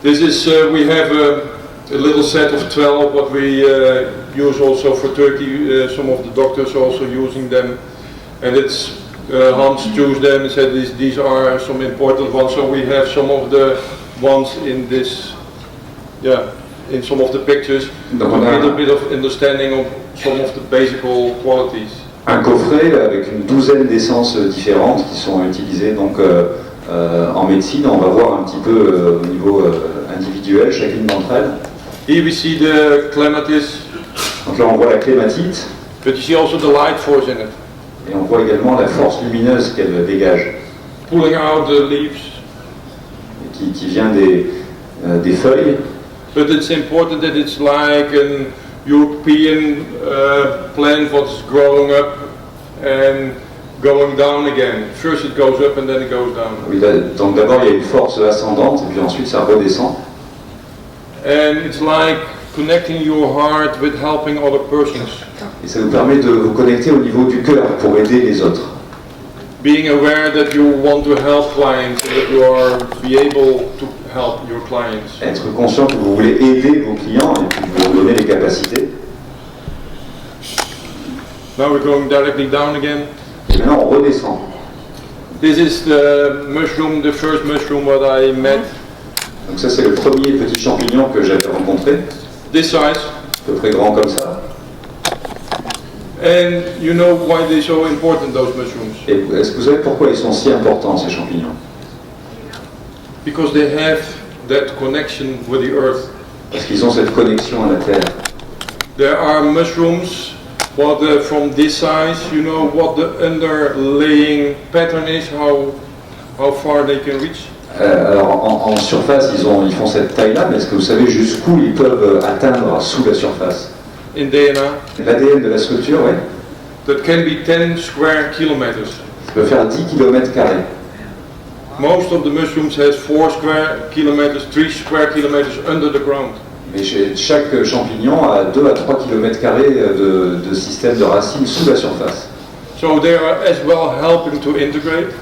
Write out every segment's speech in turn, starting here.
This is, we have a little set of 12, what we use also for Turkey. Some of the doctors are also using them. And it's, Hans chose them and said these are some important ones. So we have some of the ones in this, yeah, in some of the pictures. A little bit of understanding of some of the basic qualities. Un coffret avec une douzaine d'essences différentes qui sont utilisées donc en médecine. On va voir un petit peu au niveau individuel chacune d'entre elles. Here we see the clematis. Donc là on voit la clématite. But you see also the light force in it. Et on voit également la force lumineuse qu'elle dégage. Pulling out the leaves. Qui vient des feuilles. But it's important that it's like an European plant what's growing up and going down again. First it goes up and then it goes down. Oui, donc d'abord il y a une force ascendante et puis ensuite ça redescend. And it's like connecting your heart with helping other persons. Et ça vous permet de vous connecter au niveau du cœur pour aider les autres. Being aware that you want to help clients and that you are be able to help your clients. Être conscient que vous voulez aider vos clients et puis vous leur donner les capacités. Now we're going directly down again. Et maintenant on redescend. This is the mushroom, the first mushroom that I met. Donc ça c'est le premier petit champignon que j'avais rencontré. This size. À peu près grand comme ça. And you know why they're so important, those mushrooms? Et est-ce que vous savez pourquoi ils sont si importants ces champignons? Because they have that connection with the earth. Parce qu'ils ont cette connexion à la terre. There are mushrooms, but from this size, you know what the underlying pattern is, how far they can reach. Alors en surface, ils font cette taille-là, mais est-ce que vous savez jusqu'où ils peuvent atteindre sous la surface? In DNA. L'ADN de la structure, oui. That can be 10 square kilometers. Ça peut faire 10 km². Most of the mushrooms has 4 square kilometers, 3 square kilometers under the ground. Mais chaque champignon a 2 à 3 km² de système de racines sous la surface. So they are as well helping to integrate.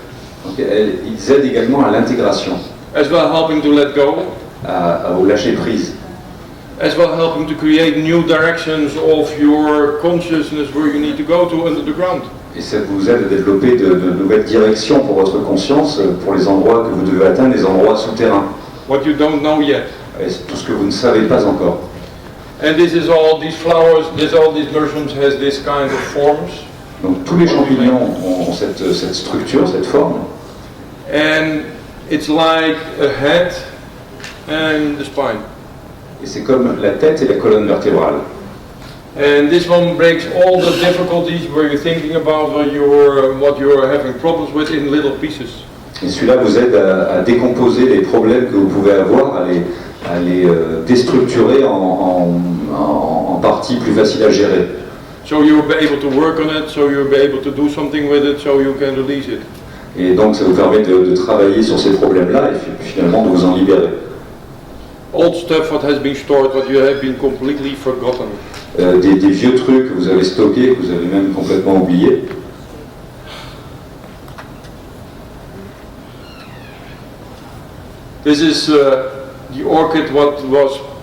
Donc, ils aident également à l'intégration. As well helping to let go. Au lâcher prise. As well helping to create new directions of your consciousness where you need to go to under the ground. Et ça vous aide à développer de nouvelles directions pour votre conscience, pour les endroits que vous devez atteindre, les endroits souterrains. What you don't know yet. Et c'est tout ce que vous ne savez pas encore. And this is all these flowers, all these mushrooms has this kind of forms. Donc tous les champignons ont cette structure, cette forme. And it's like a head and the spine. Et c'est comme la tête et la colonne vertébrale. And this one breaks all the difficulties where you're thinking about what you're having problems with in little pieces. Et celui-là vous aide à décomposer les problèmes que vous pouvez avoir, à les déstructurer en parties plus faciles à gérer. So you'll be able to work on it, so you'll be able to do something with it, so you can release it. Et donc ça vous permet de travailler sur ces problèmes-là et finalement de vous en libérer. Old stuff what has been stored, what you have been completely forgotten. Des vieux trucs que vous avez stockés, que vous avez même complètement oubliés. This is the orchid what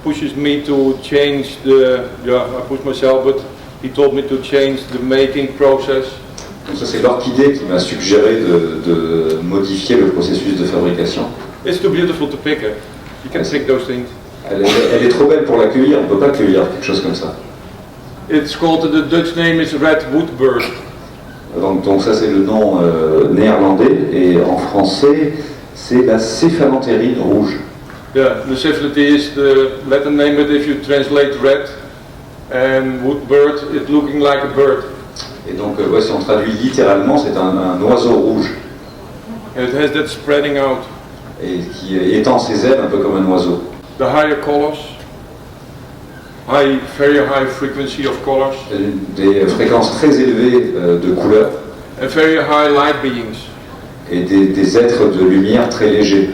pushes me to change I push myself, but he told me to change the making process. Donc ça c'est l'orchidée qui m'a suggéré de modifier le processus de fabrication. It's too beautiful to pick it. You can pick those things. Elle est trop belle pour la cueillir, on ne peut pas cueillir quelque chose comme ça. It's called, the Dutch name is red woodbird. Donc ça c'est le nom néerlandais et en français c'est la céphalantérine rouge. Yeah, the cephality is the Latin name, but if you translate red and woodbird, it's looking like a bird. Et donc si on traduit littéralement c'est un oiseau rouge. And it has that spreading out. Et qui étend ses ailes un peu comme un oiseau. The higher colors, very high frequency of colors. Des fréquences très élevées de couleurs. And very high light beings. Et des êtres de lumière très légers.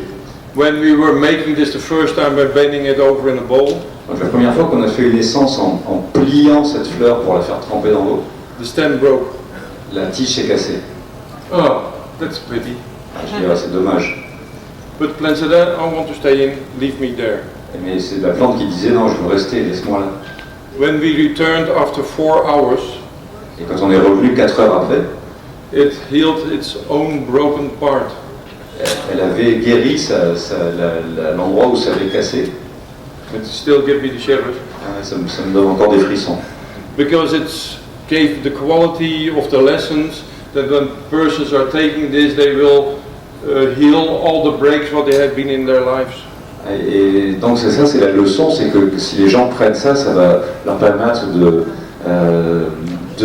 When we were making this the first time by bending it over in a bowl. Donc la première fois qu'on a fait une essence en pliant cette fleur pour la faire tremper dans l'eau. The stem broke. La tige s'est cassée. Oh, that's pity. Je dis, c'est dommage. But the plant said, I want to stay in, leave me there. Mais c'est la plante qui disait non, je veux rester, laisse-moi là. When we returned after 4 hours, Et quand on est revenu 4 heures après, it healed its own broken part. elle avait guéri l'endroit où ça avait cassé. It still gives me the shivers. Ça me donne encore des frissons. Because it gave the quality of the lessons that when persons are taking this, they will heal all the breaks what they have been in their lives. Et donc c'est ça, c'est la leçon, c'est que si les gens prennent ça, ça va leur permettre de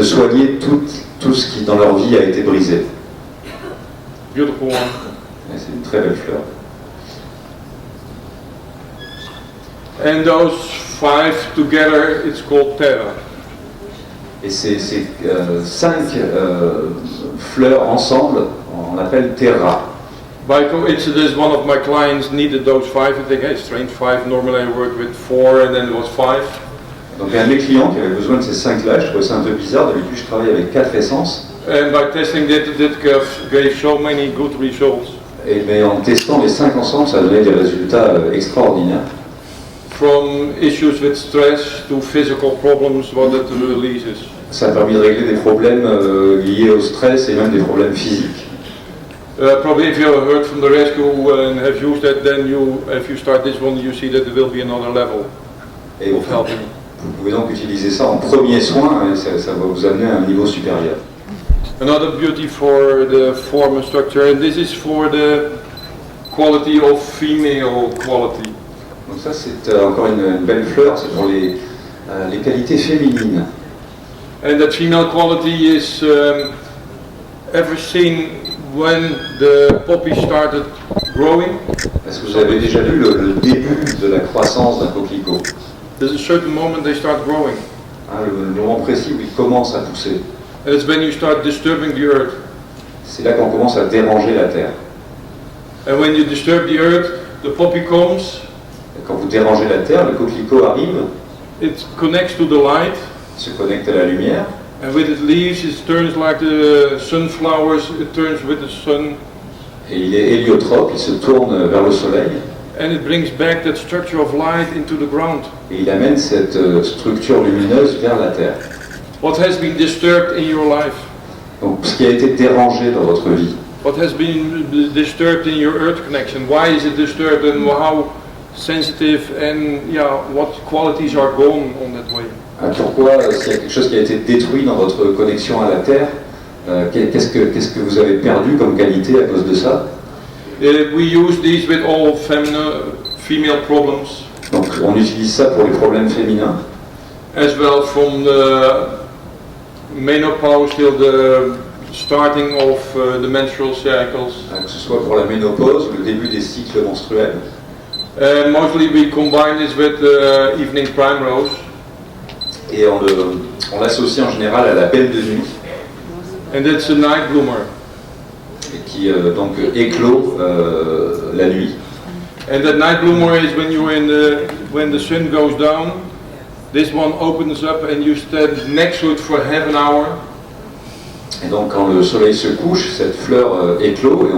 soigner tout ce qui dans leur vie a été brisé. Beautiful one. Et c'est une très belle fleur. And those 5 together, it's called TERRA. Et ces 5 fleurs ensemble, on appelle TERRA. By coincidence, one of my clients needed those 5. I think, hey, strange, 5. Normally I work with 4 and then it was 5. Donc il y a un de mes clients qui avait besoin de ces 5-là, je trouvais ça un peu bizarre, d'habitude je travaille avec 4 essences. And by testing that, it gave so many good results. Mais en testant les 5 ensemble, ça a donné des résultats extraordinaires. From issues with stress to physical problems, what it releases. Ça a permis de régler des problèmes liés au stress et même des problèmes physiques. Probably if you have heard from the rescue and have used that, then if you start this one, you see that there will be another level of helping. Vous pouvez donc utiliser ça en premier soin et ça va vous amener à un niveau supérieur. Another beauty for the form and structure, and this is for the quality of female quality. Donc ça c'est encore une belle fleur, c'est pour les qualités féminines. And that female quality is ever seen when the poppy started growing. Est-ce que vous avez déjà vu le début de la croissance d'un coquelicot? There's a certain moment they start growing. Le moment précis où il commence à pousser. And it's when you start disturbing the earth. C'est là qu'on commence à déranger la terre. And when you disturb the earth, the poppy comes. Et quand vous dérangez la terre, le coquelicot arrive. It connects to the light. Il se connecte à la lumière. And with its leaves, it turns like the sunflowers. It turns with the sun. Et il est héliotrope, il se tourne vers le soleil. And it brings back that structure of light into the ground. Et il amène cette structure lumineuse vers la terre. What has been disturbed in your life? Donc ce qui a été dérangé dans votre vie. What has been disturbed in your earth connection? Why is it disturbed and how sensitive and what qualities are gone on that way? Pourquoi, s'il y a quelque chose qui a été détruit dans votre connexion à la terre, qu'est-ce que vous avez perdu comme qualité à cause de ça? We use these with all female problems. Donc on utilise ça pour les problèmes féminins. As well from the menopause till the starting of the menstrual cycles. Que ce soit pour la ménopause ou le début des cycles menstruels. Mostly we combine this with evening PRIMROSE. Et on l'associe en général à la belle de nuit. And it's a night bloomer. Et qui donc éclot la nuit. And that night bloomer is when you're when the sun goes down. This one opens up and you stand next to it for half an hour. Et donc quand le soleil se couche, cette fleur éclot et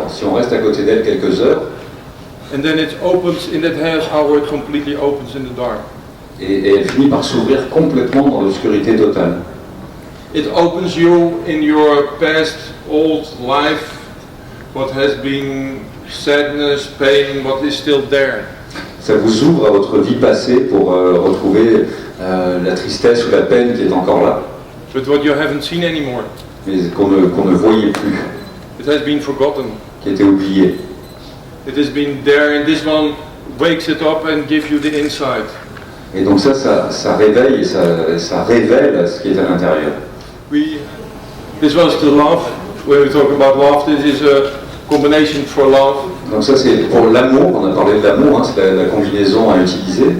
si on reste à côté d'elle quelques heures. And then it opens in that half hour. It completely opens in the dark. Et elle finit par s'ouvrir complètement dans l'obscurité totale. It opens you in your past old life, what has been sadness, pain, what is still there. Ça vous ouvre à votre vie passée pour retrouver la tristesse ou la peine qui est encore là. But what you haven't seen anymore. Mais qu'on ne voyait plus. It has been forgotten. Qui était oublié. It has been there and this one wakes it up and gives you the insight. Et donc ça réveille et ça révèle ce qui est à l'intérieur. This was the love. When we talk about love, this is a combination for love. Donc ça c'est pour l'amour, on a parlé de l'amour, c'est la combinaison à utiliser.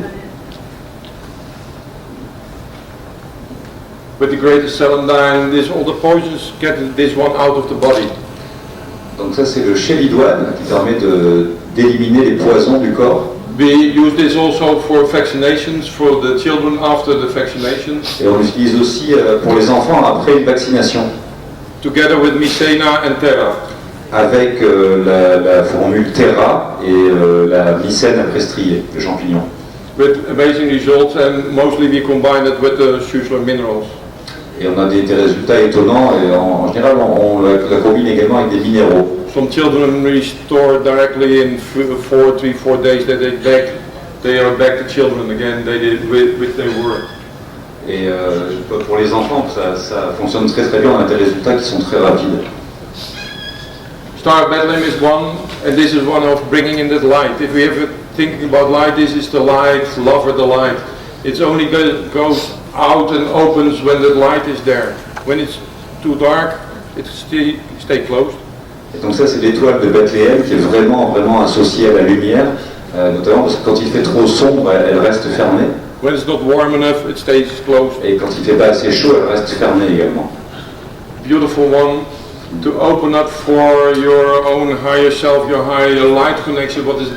With the greatest celandine, all the poisons get this one out of the body. Donc ça c'est le chélidoine qui permet d'éliminer les poisons du corps. We use this also for vaccinations for the children after the vaccinations. Et on l'utilise aussi pour les enfants après une vaccination. Together with MYCENA and TERRA. avec la formule TERRA et la mycène après striée, le champignon. With amazing results, and mostly we combine it with the usual minerals. Et on a des résultats étonnants, et en général on la combine également avec des minéraux. Some children restore directly in 3-4 days, they are back to children again, they did which they were. Et pour les enfants, ça fonctionne très très bien, on a des résultats qui sont très rapides. Star Bedlam is one, and this is one of bringing in the light. If we have thinking about light, this is the light, love or the light. It only goes out and opens when the light is there. When it's too dark, it stay closed. Et donc ça c'est l'étoile de Bethléem qui est vraiment associée à la lumière, notamment parce que quand il fait trop sombre, elle reste fermée. When it's not warm enough, it stays closed. Et quand il fait pas assez chaud, elle reste fermée également. Beautiful one. To open up for your own higher self, your higher light connection, what is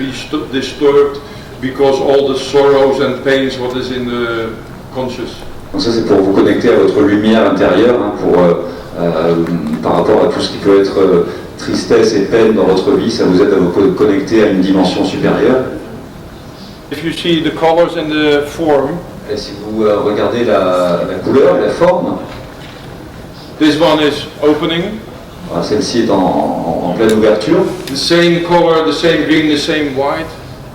disturbed because all the sorrows and pains, what is in the conscious. Donc ça c'est pour vous connecter à votre lumière intérieure, hein, par rapport à tout ce qui peut être tristesse et peine dans votre vie, ça vous aide à vous connecter à une dimension supérieure. If you see the colors and the form, et si vous regardez la couleur, la forme, this one is opening. Celle-ci est en pleine ouverture. The same color, the same green, the same white.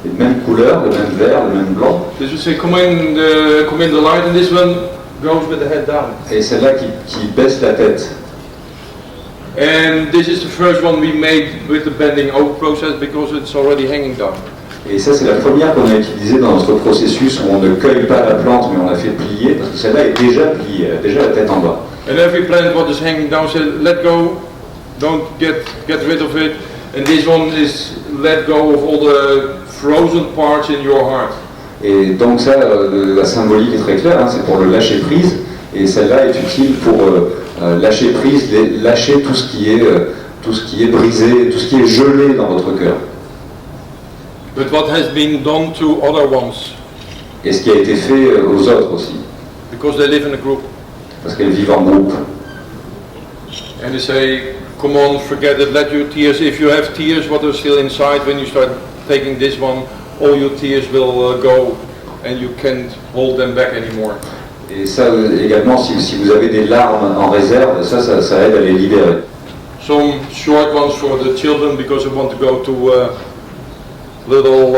Les mêmes couleurs, le même vert, le même blanc. This will say come in the light, and this one goes with the head down. Et celle-là qui baisse la tête. And this is the first one we made with the bending over process because it's already hanging down. Et ça c'est la première qu'on a utilisée dans notre processus où on ne cueille pas la plante mais on la fait plier parce que celle-là est déjà pliée, elle a déjà la tête en bas. And every plant what is hanging down says let go. Don't get rid of it, and this one is let go of all the frozen parts in your heart. Et donc ça, la symbolique est très claire, hein, c'est pour le lâcher prise, et celle-là est utile pour lâcher prise, lâcher tout ce qui est brisé, tout ce qui est gelé dans votre cœur. But what has been done to other ones? Et ce qui a été fait aux autres aussi. Because they live in a group. Parce qu'elles vivent en groupe. And they say, come on, forget it, let your tears, if you have tears, what are still inside, when you start taking this one, all your tears will go, and you can't hold them back anymore. Et ça également, si vous avez des larmes en réserve, ça aide à les libérer. Some short ones for the children, because I want to go to little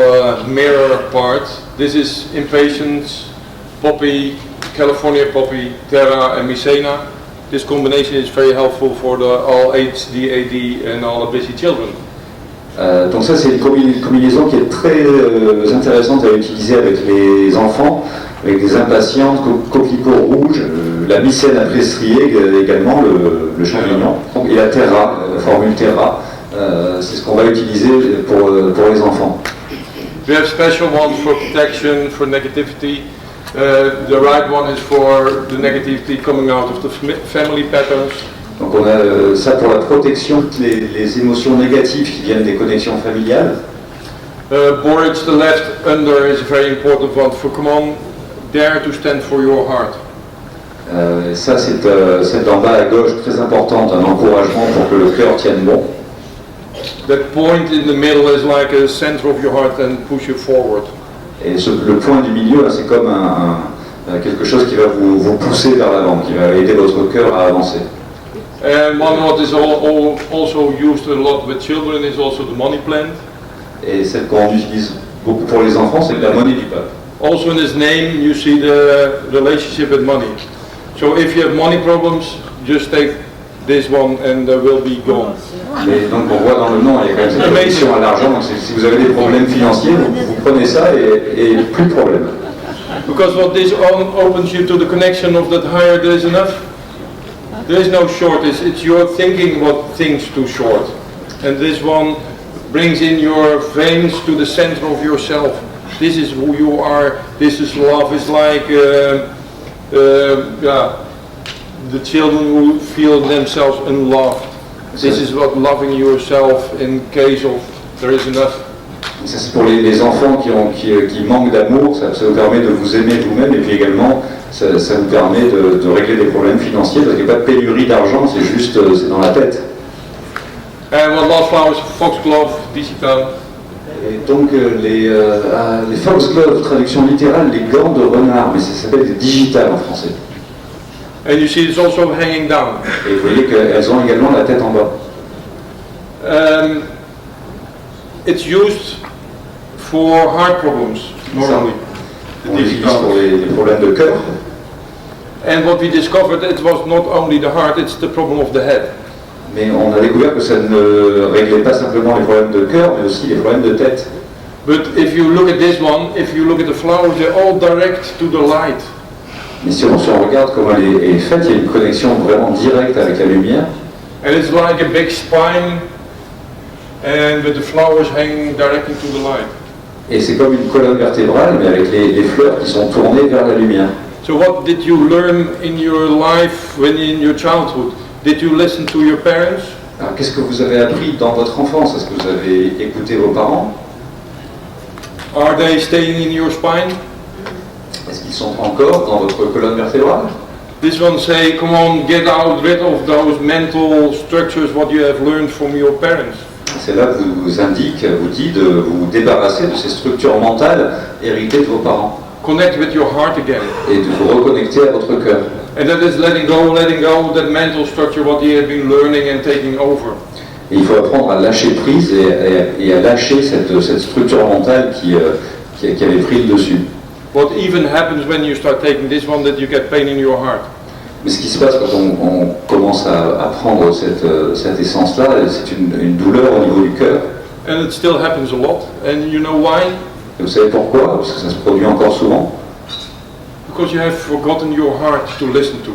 mirror part. This is impatience, poppy, California poppy, TERRA and MYCENA. This combination is very helpful for all ADHD and all the busy children. Donc ça c'est une combinaison qui est très intéressante à utiliser avec les enfants, avec des impatientes, coquelicots rouges, la mycène après striée également, le champignon, et la TERRA, la formule TERRA, c'est ce qu'on va utiliser pour les enfants. We have special ones for protection, for negativity. The right one is for the negativity coming out of the family patterns. Donc on a ça pour la protection, les émotions négatives qui viennent des connexions familiales. Borage, the left under, is a very important one. For come on, dare to stand for your heart. Ça c'est celle d'en bas à gauche, très importante, un encouragement pour que le cœur tienne bon. That point in the middle is like a center of your heart and push you forward. Et le point du milieu, c'est comme quelque chose qui va vous pousser vers l'avant, qui va aider votre cœur à avancer. And one what is also used a lot with children is also the money plant. Et celle qu'on utilise beaucoup pour les enfants, c'est la monnaie du pape. Also in his name you see the relationship with money. So if you have money problems, just take this one and will be gone. Mais donc on voit dans le nom, il y a quand même cette connexion à l'argent, donc si vous avez des problèmes financiers, vous prenez ça et plus de problème. Because what this opens you to the connection of that higher, there is enough. There is no short, it's your thinking what thinks too short. And this one brings in your veins to the center of yourself. This is who you are, this is love. It's like the children who feel themselves unloved. This is what loving yourself in case of there is enough. Ça c'est pour les enfants qui manquent d'amour, ça vous permet de vous aimer vous-même et puis également ça vous permet de régler des problèmes financiers parce qu'il n'y a pas de pénurie d'argent, c'est juste c'est dans la tête. And what last flower is foxglove, digital. Et donc les foxglove, traduction littérale, les gants de renard, mais ça s'appelle des digitales en français. And you see it's also hanging down. Et vous voyez qu'elles ont également la tête en bas. It's used for heart problems, normally. On l'utilise pour les problèmes de cœur. And what we discovered, it was not only the heart, it's the problem of the head. Mais on a découvert que ça ne réglait pas simplement les problèmes de cœur, mais aussi les problèmes de tête. But if you look at this one, if you look at the flowers, they're all direct to the light. Mais si on regarde comment elle est faite, il y a une connexion vraiment directe avec la lumière. And it's like a big spine, and with the flowers hanging directly to the light. Et c'est comme une colonne vertébrale, mais avec les fleurs qui sont tournées vers la lumière. So what did you learn in your life, when in your childhood? Did you listen to your parents? Alors qu'est-ce que vous avez appris dans votre enfance? Est-ce que vous avez écouté vos parents? Are they staying in your spine? Est-ce qu'ils sont encore dans votre colonne vertébrale? This one say, come on, get out rid of those mental structures what you have learned from your parents. C'est là que vous indique, vous dit de vous débarrasser de ces structures mentales héritées de vos parents. Connect with your heart again. Et de vous reconnecter à votre cœur. And that is letting go that mental structure what you have been learning and taking over. Et il faut apprendre à lâcher prise et à lâcher cette structure mentale qui avait pris le dessus. What even happens when you start taking this one, that you get pain in your heart. Mais ce qui se passe quand on commence à prendre cette essence-là, c'est une douleur au niveau du cœur. And it still happens a lot. And you know why? Et vous savez pourquoi? Parce que ça se produit encore souvent. Because you have forgotten your heart to listen to.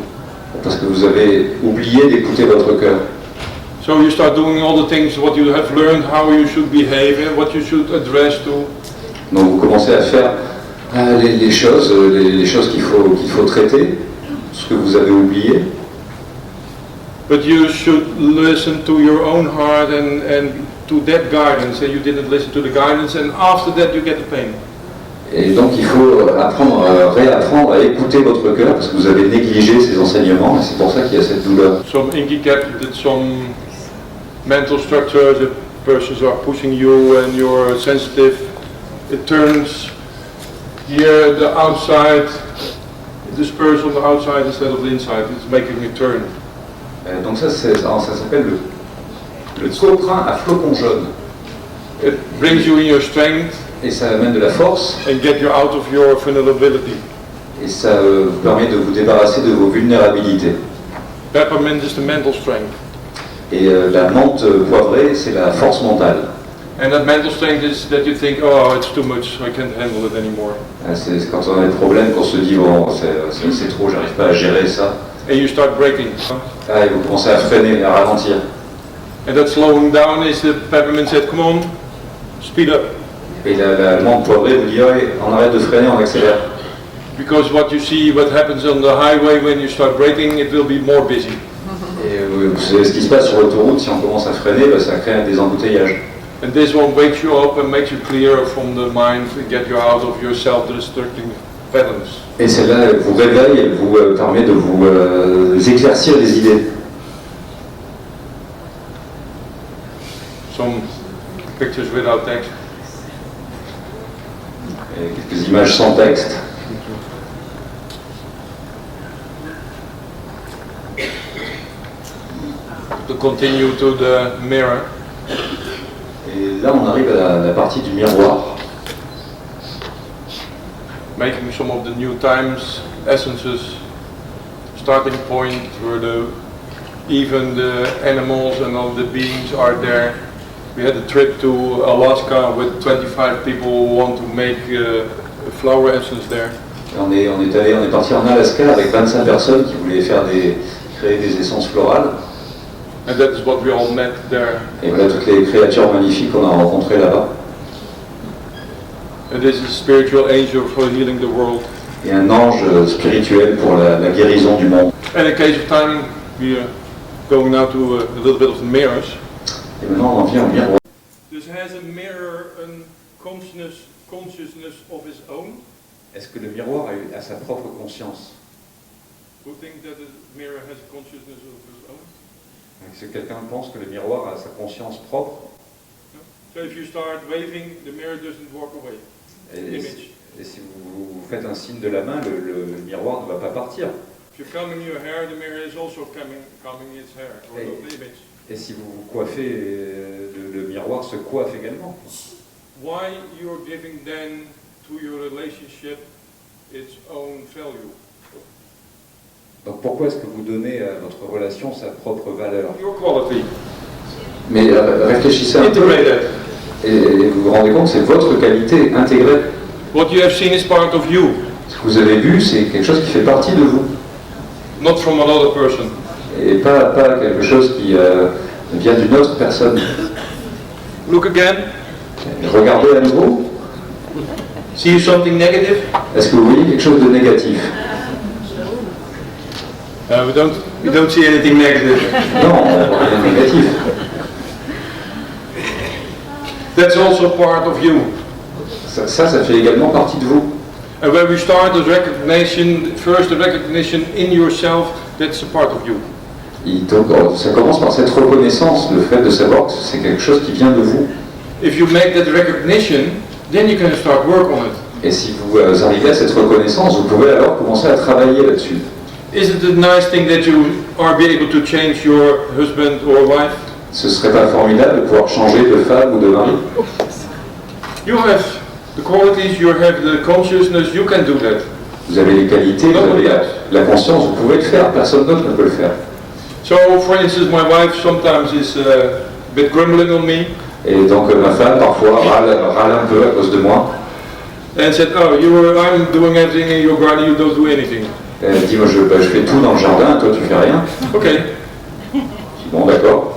Parce que vous avez oublié d'écouter votre cœur. So you start doing all the things what you have learned, how you should behave, and what you should address to. Donc vous commencez à faire les choses qu'il faut traiter, ce que vous avez oublié. But you should listen to your own heart and to that guidance, and you didn't listen to the guidance, and after that you get the pain. Et donc il faut réapprendre à écouter votre cœur, parce que vous avez négligé ces enseignements, et c'est pour ça qu'il y a cette douleur. Some INKY did some mental structures, the persons are pushing you and you're sensitive. It turns here, the outside, it disperses on the outside instead of the inside. It's making me turn. Donc ça s'appelle le coprin à flocons jaunes. It brings you in your strength. Et ça amène de la force. And get you out of your vulnerability. Et ça vous permet de vous débarrasser de vos vulnérabilités. Peppermint is the mental strength. Et la menthe poivrée, c'est la force mentale. And that mental strength is that you think, oh, it's too much, I can't handle it anymore. C'est quand on a des problèmes qu'on se dit, bon, c'est trop, j'arrive pas à gérer ça. And you start breaking. Et vous commencez à freiner, à ralentir. And that slowing down is the peppermint said, come on, speed up. Et la menthe poivrée vous dit, on arrête de freiner, on accélère. Because what you see, what happens on the highway when you start braking, it will be more busy. Et vous savez ce qui se passe sur l'autoroute, si on commence à freiner, ça crée des embouteillages. And this one wakes you up and makes you clear from the mind and get you out of your self-destructing patterns. Et celle-là, elle vous réveille, elle vous permet de vous éclaircir les idées. Some pictures without text. Et quelques images sans texte. To continue to the mirror. Et là, on arrive à la partie du miroir. Making some of the new times essences, starting point where even the animals and all the beings are there. We had a trip to Alaska with 25 people who want to make flower essence there. On est parti en Alaska avec 25 personnes qui voulaient créer des essences florales. And that is what we all met there. Et voilà toutes les créatures magnifiques qu'on a rencontrées là-bas. And this is a spiritual angel for healing the world. Et un ange spirituel pour la guérison du monde. And in case of time, we are going now to a little bit of the mirrors. Et maintenant on en vient au miroir. This has a mirror and consciousness of its own. Est-ce que le miroir a sa propre conscience? Who think that the mirror has a consciousness of its own? Si quelqu'un pense que le miroir a sa conscience propre, So if you start waving, the mirror doesn't walk away. et si vous faites un signe de la main, le miroir ne va pas partir. If you're combing your hair, the mirror is also combing its hair, or the image. Et si vous vous coiffez, le miroir se coiffe également. Why you're giving then to your relationship its own value? Donc pourquoi est-ce que vous donnez à votre relation sa propre valeur? Your quality. Mais réfléchissez un peu et vous vous rendez compte que c'est votre qualité intégrée. What you have seen is part of you. Ce que vous avez vu, c'est quelque chose qui fait partie de vous. Not from another person. Et pas quelque chose qui vient d'une autre personne. Look again. Regardez à nouveau. See something negative? Est-ce que vous voyez quelque chose de négatif? We don't see anything negative. Non, rien de négatif. That's also part of you. Ça fait également partie de vous. And when we start the recognition, first the recognition in yourself, that's a part of you. Et donc, ça commence par cette reconnaissance, le fait de savoir que c'est quelque chose qui vient de vous. If you make that recognition, then you can start work on it. Et si vous arrivez à cette reconnaissance, vous pouvez alors commencer à travailler là-dessus. Is it a nice thing that you are be able to change your husband or wife? Ce serait pas formidable de pouvoir changer de femme ou de mari? You have the qualities, you have the consciousness, you can do that. Vous avez les qualités, vous avez la conscience, vous pouvez le faire, personne d'autre ne peut le faire. So, for instance, my wife sometimes is a bit grumbling on me. Et donc ma femme parfois râle un peu à cause de moi. And said, oh, I'm doing everything in your garden, you don't do anything. Et elle dit, moi je fais tout dans le jardin, toi tu fais rien. Okay. Bon, d'accord.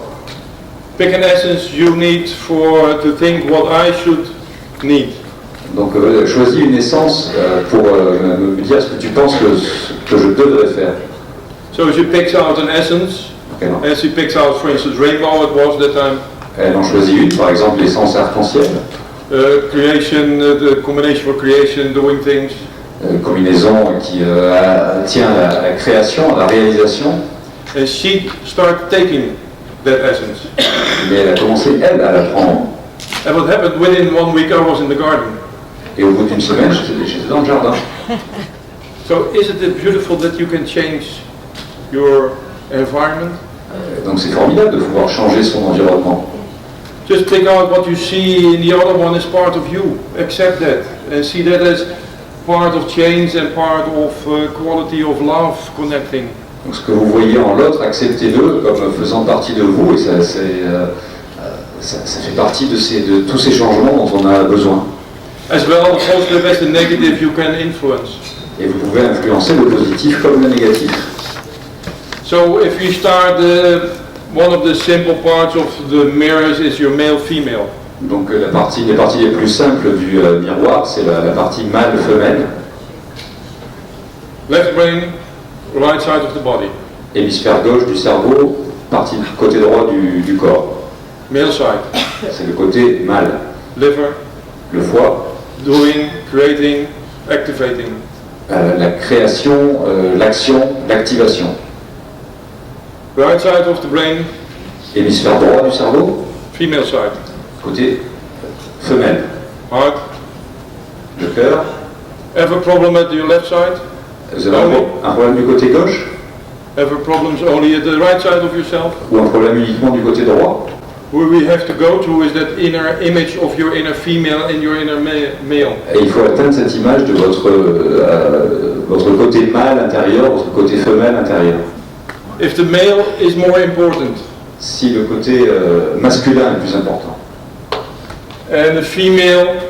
Pick an essence you need to think what I should need. Donc choisis une essence pour me dire ce que tu penses que je devrais faire. So she picks out an essence, Okay, and she picks out, for instance, rainbow it was that time. Elle en choisit une, par exemple l'essence arc-en-ciel. Creation, the combination for creation, doing things. Combinaison qui tient à la création, à la réalisation. And she started taking that essence. Mais elle a commencé, elle, à la prendre. And what happened, within 1 week I was in the garden. Et au bout d'une semaine, j'étais dans le jardin. So isn't it beautiful that you can change your environment? Donc c'est formidable de pouvoir changer son environnement. Just pick out what you see in the other one as part of you. Accept that and see that as part of change and part of quality of love connecting. Donc ce que vous voyez en l'autre, acceptez-le comme faisant partie de vous, et ça fait partie de tous ces changements dont on a besoin. As well, the positive as the negative you can influence. Et vous pouvez influencer le positif comme le négatif. So if you start, one of the simple parts of the mirrors is your male-female. Donc les parties les plus simples du miroir, c'est la partie mâle-femelle. Left brain, right side of the body. Hémisphère gauche du cerveau, partie côté droit du corps. Male side. C'est le côté mâle. Liver. Le foie. Doing, creating, activating. La création, l'action, l'activation. Right side of the brain. Hémisphère droit du cerveau. Female side. Côté femelle. Heart. Le cœur. Ever problem at your left side? Vous avez un problème du côté gauche? Ever problems only at the right side of yourself? Ou un problème uniquement du côté droit? Where we have to go to is that inner image of your inner female and your inner male. Et il faut atteindre cette image de votre côté mâle intérieur, votre côté femelle intérieur. If the male is more important. Si le côté masculin est plus important. And the female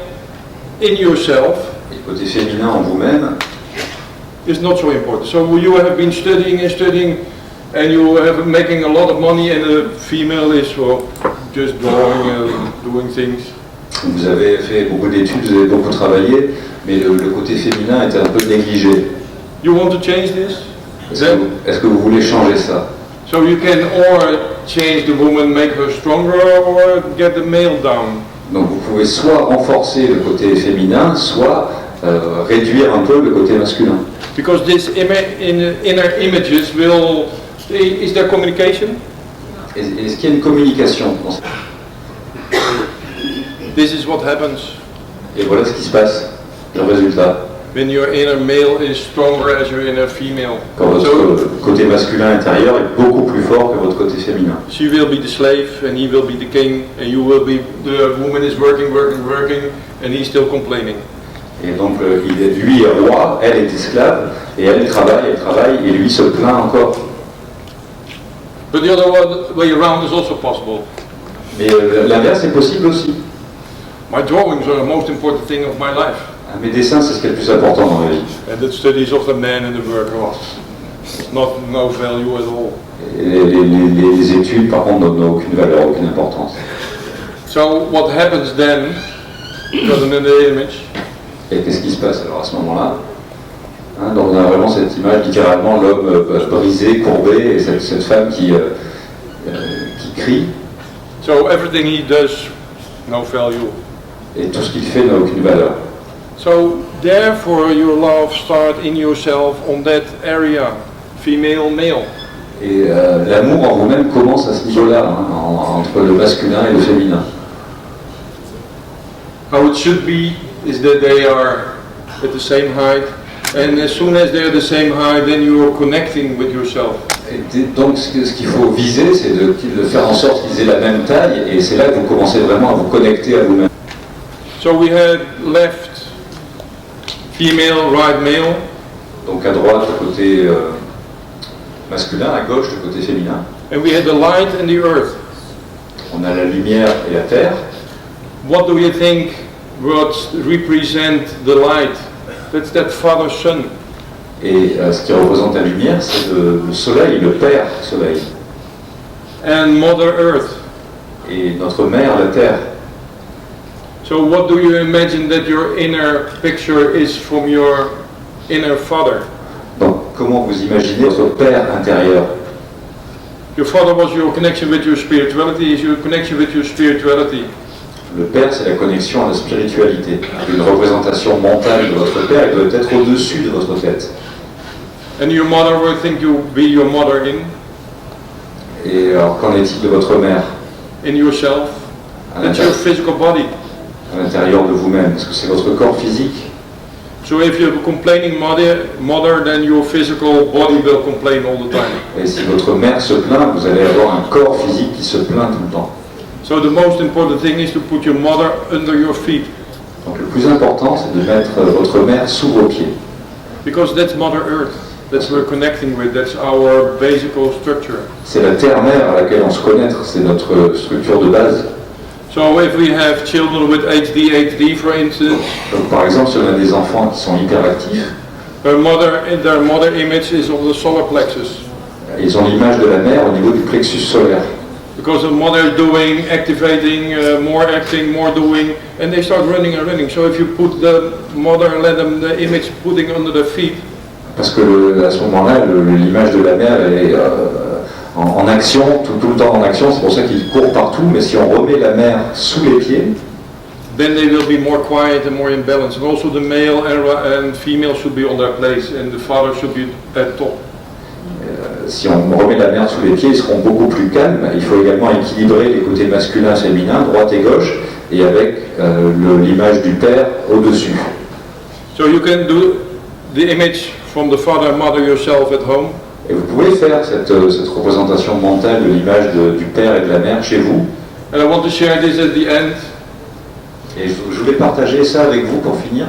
in yourself. Et le côté féminin en vous-même. Is not so important. So you have been studying and studying, and you have making a lot of money, and the female is just drawing, doing things. Vous avez fait beaucoup d'études, vous avez beaucoup travaillé, mais le côté féminin était un peu négligé. You want to change this? Est-ce que vous voulez changer ça? So you can or change the woman, make her stronger, or get the male down. Donc vous pouvez soit renforcer le côté féminin, soit réduire un peu le côté masculin. Because this inner images will, is there communication? Est-ce qu'il y a une communication dans cette... This is what happens Et voilà ce qui se passe, le résultat. when your inner male is stronger as your inner female. Quand votre So côté masculin intérieur est beaucoup plus fort que votre côté féminin. she will be the slave and he will be the king, and you will be the woman is working, and he's still complaining. Et donc lui est roi, elle est esclave, et elle travaille, et lui se plaint encore. But the other way around is also possible. Mais l'inverse est possible aussi. My drawings are the most important thing of my life. Mes dessins, c'est ce qui est le plus important dans ma vie. And the studies of the man and the work, it's not no value at all. Et les études, par contre, n'ont aucune valeur, aucune importance. So what happens then, got another image. Et qu'est-ce qui se passe alors à ce moment-là? Donc on a vraiment cette image, littéralement, l'homme brisé, courbé, et cette femme qui crie. So everything he does, no value. Et tout ce qu'il fait n'a aucune valeur. So therefore your love starts in yourself on that area, female, male. Et l'amour en vous-même commence à ce niveau-là, entre le masculin et le féminin. How it should be is that they are at the same height, and as soon as they're the same height, then you are connecting with yourself. Et donc ce qu'il faut viser, c'est de faire en sorte qu'ils aient la même taille, et c'est là que vous commencez vraiment à vous connecter à vous-même. So we had left female, right male. Donc à droite, le côté masculin, à gauche, le côté féminin. And we had the light and the earth. On a la lumière et la terre. What do you think would represent the light? That's that Father Son. Et ce qui représente la lumière, c'est le soleil, le Père Soleil. And Mother Earth. Et notre mère, la terre. So what do you imagine that your inner picture is from your inner Father? Donc comment vous imaginez votre Père intérieur? Your Father was your connection with your spirituality, is your connection with your spirituality. Le Père, c'est la connexion à la spiritualité. Une représentation mentale de votre Père, il doit être au-dessus de votre tête. And your mother will think you be your mother Et alors, qu'en est-il de votre mère? in yourself. That's your physical body. À l'intérieur de vous-même, parce que c'est votre corps physique. So if you're a complaining mother, then your physical body will complain all the time. Et si votre mère se plaint, vous allez avoir un corps physique qui se plaint tout le temps. So the most important thing is to put your mother under your feet. Donc le plus important, c'est de mettre votre mère sous vos pieds. Because that's Mother Earth. That's what we're connecting with. That's our basic structure. C'est la terre-mère à laquelle on se connecte, c'est notre structure de base. So if we have children with ADHD, for instance, Donc par exemple, si on a des enfants qui sont hyperactifs, their mother image is on the solar plexus. ils ont l'image de la mère au niveau du plexus solaire. Because the mother is doing, activating, more acting, more doing, and they start running and running. So if you put the mother and let them the image putting under the feet. Parce que à ce moment-là, l'image de la mère est en action, tout le temps en action, c'est pour ça qu'il court partout, mais si on remet la mère sous les pieds, then they will be more quiet and more in balance. And also the male and female should be on their place, and the father should be at top. Si on remet la mère sous les pieds, ils seront beaucoup plus calmes. Il faut également équilibrer les côtés masculins et féminins, droite et gauche, et avec l'image du père au-dessus. So you can do the image from the father and mother yourself at home. Et vous pouvez faire cette représentation mentale de l'image du père et de la mère chez vous. And I want to share this at the end. Et je voulais partager ça avec vous pour finir.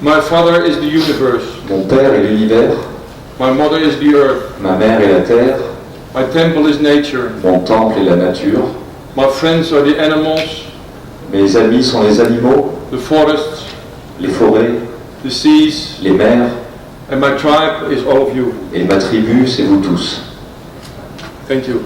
My father is the universe. Mon père est l'univers. My mother is the earth. Ma mère est la terre. My temple is nature. Mon temple est la nature. My friends are the animals. Mes amis sont les animaux, The forests. les forêts, The seas. les mers. And my tribe is all of you. Et ma tribu, c'est vous tous. Thank you.